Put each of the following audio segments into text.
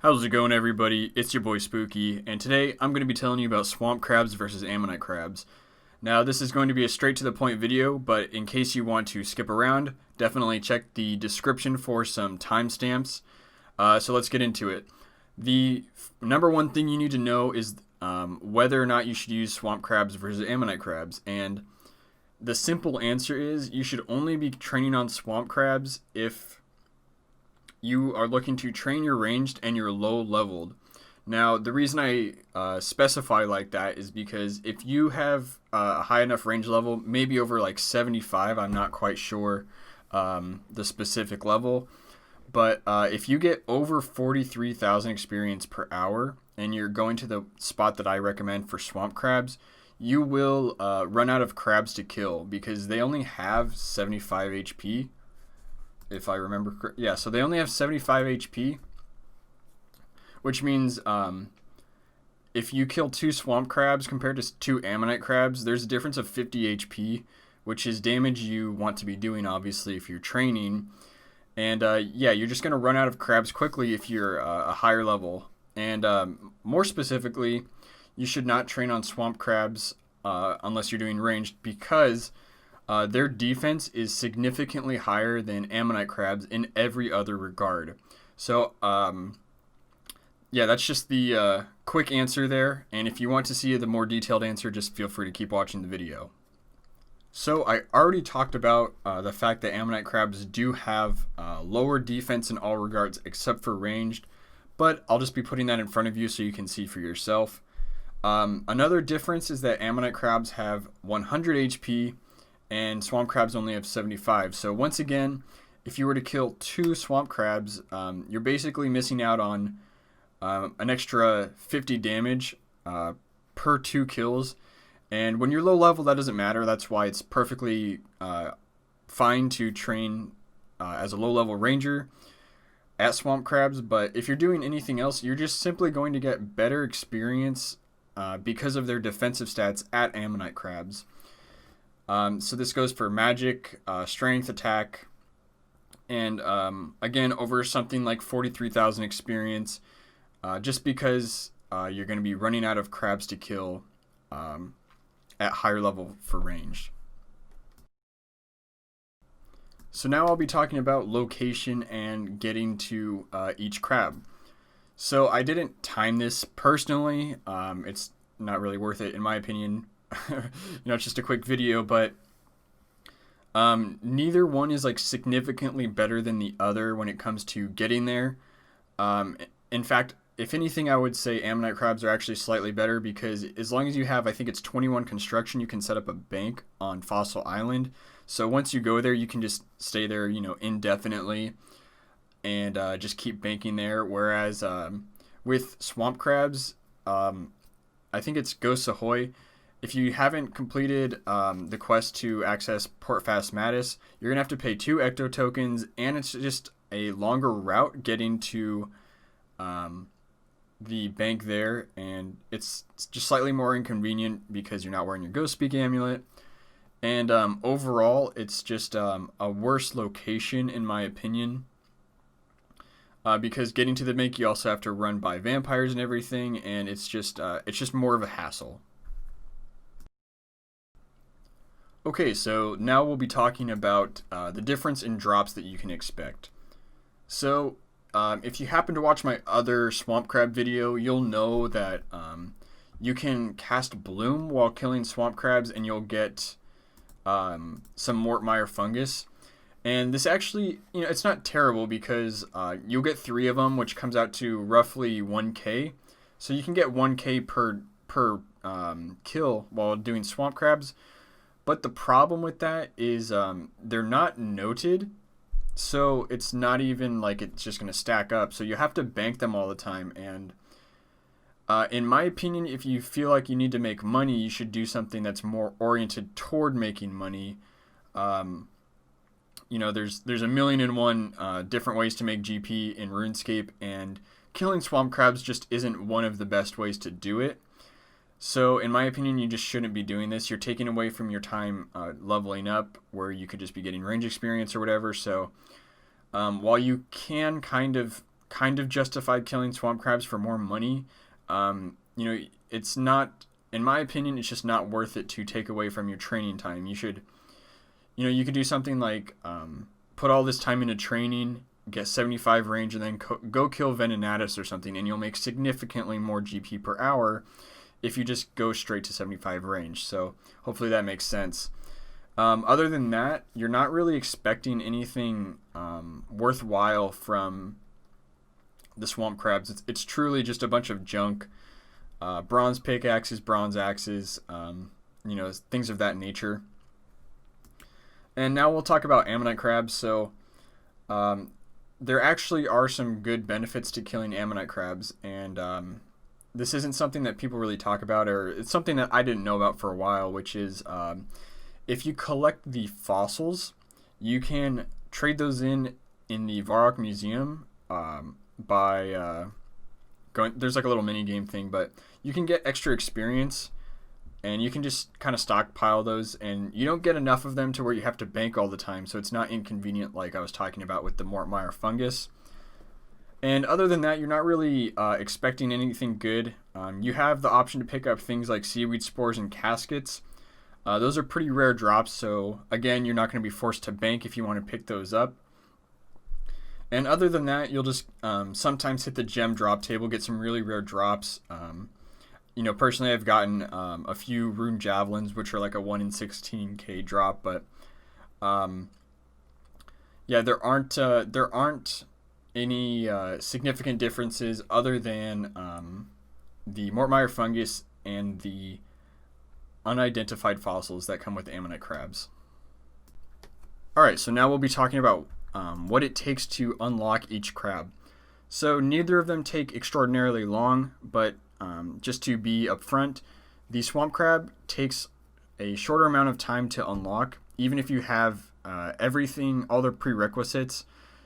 How's it going, everybody? It's your boy Spooky, and today I'm going to be telling you about swamp crabs versus ammonite crabs. Now, this is going to be a straight to the point video, but in case you want to skip around, definitely check the description for some timestamps. So let's get into it. The number one thing you need to know is whether or not you should use swamp crabs versus ammonite crabs, and the simple answer is you should only be training on swamp crabs if you are looking to train your ranged and you're low leveled. Now, the reason I specify like that is because if you have a high enough range level, maybe over like 75, I'm not quite sure the specific level, but if you get over 43,000 experience per hour and you're going to the spot that I recommend for swamp crabs, you will run out of crabs to kill because they only have 75 HP. If I remember correctly. Yeah, so they only have 75 HP, which means if you kill 2 swamp crabs compared to 2 ammonite crabs, there's a difference of 50 HP, which is damage you want to be doing, obviously, if you're training. And yeah, you're just going to run out of crabs quickly if you're a higher level. And more specifically, you should not train on swamp crabs unless you're doing ranged, because their defense is significantly higher than ammonite crabs in every other regard. So, yeah, that's just the quick answer there. And if you want to see the more detailed answer, just feel free to keep watching the video. So I already talked about the fact that ammonite crabs do have lower defense in all regards except for ranged, but I'll just be putting that in front of you so you can see for yourself. Another difference is that ammonite crabs have 100 HP and swamp crabs only have 75. So once again, if you were to kill 2 swamp crabs, you're basically missing out on an extra 50 damage per 2 kills. And when you're low level, that doesn't matter. That's why it's perfectly fine to train as a low level ranger at swamp crabs. But if you're doing anything else, you're just simply going to get better experience because of their defensive stats at ammonite crabs. So this goes for magic, strength, attack, and again, over something like 43,000 experience, just because you're going to be running out of crabs to kill at higher level for range. So now I'll be talking about location and getting to each crab. So I didn't time this personally. It's not really worth it in my opinion. It's just a quick video, but neither one is like significantly better than the other when it comes to getting there. In fact, if anything, I would say ammonite crabs are actually slightly better because as long as you have, I think it's 21 construction, you can set up a bank on Fossil Island. So once you go there, you can just stay there, indefinitely and just keep banking there. Whereas with swamp crabs, I think it's Ghost Ahoy. If you haven't completed the quest to access Port Phasmatis, you're going to have to pay 2 ecto tokens, and it's just a longer route getting to the bank there, and it's just slightly more inconvenient because you're not wearing your Ghost Speak amulet. And overall, it's just a worse location in my opinion, because getting to the bank, you also have to run by vampires and everything, and it's just more of a hassle. Okay, so now we'll be talking about the difference in drops that you can expect. So if you happen to watch my other swamp crab video, you'll know that you can cast Bloom while killing swamp crabs and you'll get some Mortmire fungus. And this actually, it's not terrible because you'll get 3 of them, which comes out to roughly 1k. So you can get 1k per kill while doing swamp crabs. But the problem with that is they're not noted, so it's not even like it's just going to stack up. So you have to bank them all the time. And in my opinion, if you feel like you need to make money, you should do something that's more oriented toward making money. There's a million and one different ways to make GP in RuneScape, and killing swamp crabs just isn't one of the best ways to do it. So in my opinion, you just shouldn't be doing this. You're taking away from your time leveling up, where you could just be getting range experience or whatever. So while you can kind of kind of justified killing swamp crabs for more money. You know, it's not, in my opinion, it's just not worth it to take away from your training time. You should, you know, you could do something like put all this time into training, get 75 range, and then go kill Venenatus or something, and you'll make significantly more GP per hour if you just go straight to 75 range. So hopefully that makes sense. Other than that, you're not really expecting anything worthwhile from the swamp crabs. It's truly just a bunch of junk. Bronze pickaxes, bronze axes, you know, things of that nature. And now we'll talk about Ammonite crabs. So there actually are some good benefits to killing Ammonite crabs, and this isn't something that people really talk about, or it's something that I didn't know about for a while, which is if you collect the fossils, you can trade those in the Varrock Museum by going. There's like a little mini game thing, but you can get extra experience, and you can just kind of stockpile those, and you don't get enough of them to where you have to bank all the time, so it's not inconvenient like I was talking about with the Mortmire fungus. And other than that, you're not really expecting anything good. You have the option to pick up things like seaweed spores and caskets. Those are pretty rare drops, so again, you're not going to be forced to bank if you want to pick those up. And other than that, you'll just sometimes hit the gem drop table, get some really rare drops. You know, personally, I've gotten a few rune javelins, which are like a 1 in 16k drop, but yeah, there aren't any significant differences other than the Mortmire fungus and the unidentified fossils that come with Ammonite crabs. Alright, so now we'll be talking about what it takes to unlock each crab. So neither of them take extraordinarily long, but just to be upfront, the swamp crab takes a shorter amount of time to unlock. Even if you have everything, all the prerequisites,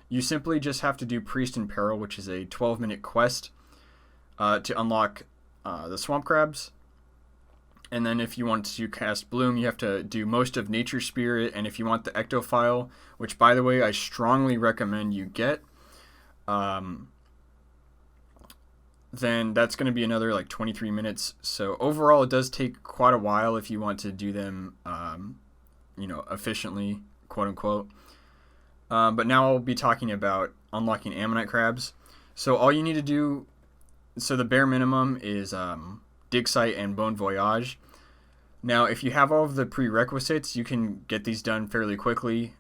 you simply just have to do Priest in Peril, which is a 12-minute quest to unlock the swamp crabs. And then if you want to cast Bloom, you have to do most of Nature Spirit. And if you want the Ectophile, which, by the way, I strongly recommend you get, then that's going to be another like 23 minutes. So overall, it does take quite a while if you want to do them, you know, efficiently, quote unquote. But now I'll be talking about unlocking Ammonite crabs. So all you need to do, so the bare minimum is Dig Site and Bon Voyage. Now, if you have all of the prerequisites, you can get these done fairly quickly.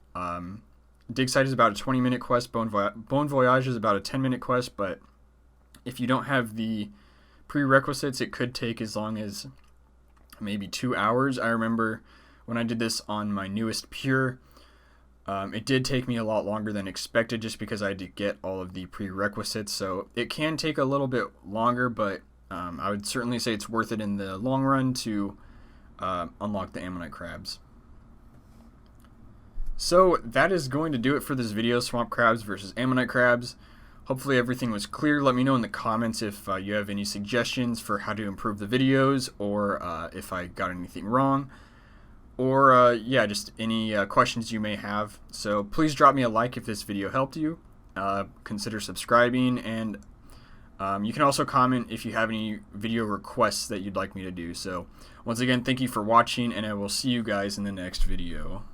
Dig Site is about a 20-minute quest. Bon Voyage is about a 10-minute quest, but if you don't have the prerequisites, it could take as long as maybe 2 hours. I remember when I did this on my newest Pure, it did take me a lot longer than expected just because I had to get all of the prerequisites. So it can take a little bit longer, but I would certainly say it's worth it in the long run to unlock the Ammonite crabs. So that is going to do it for this video, swamp crabs versus Ammonite crabs. Hopefully everything was clear. Let me know in the comments if you have any suggestions for how to improve the videos, or if I got anything wrong, or yeah, just any questions you may have. So please drop me a like if this video helped you. Consider subscribing, and you can also comment if you have any video requests that you'd like me to do. So once again, thank you for watching, and I will see you guys in the next video.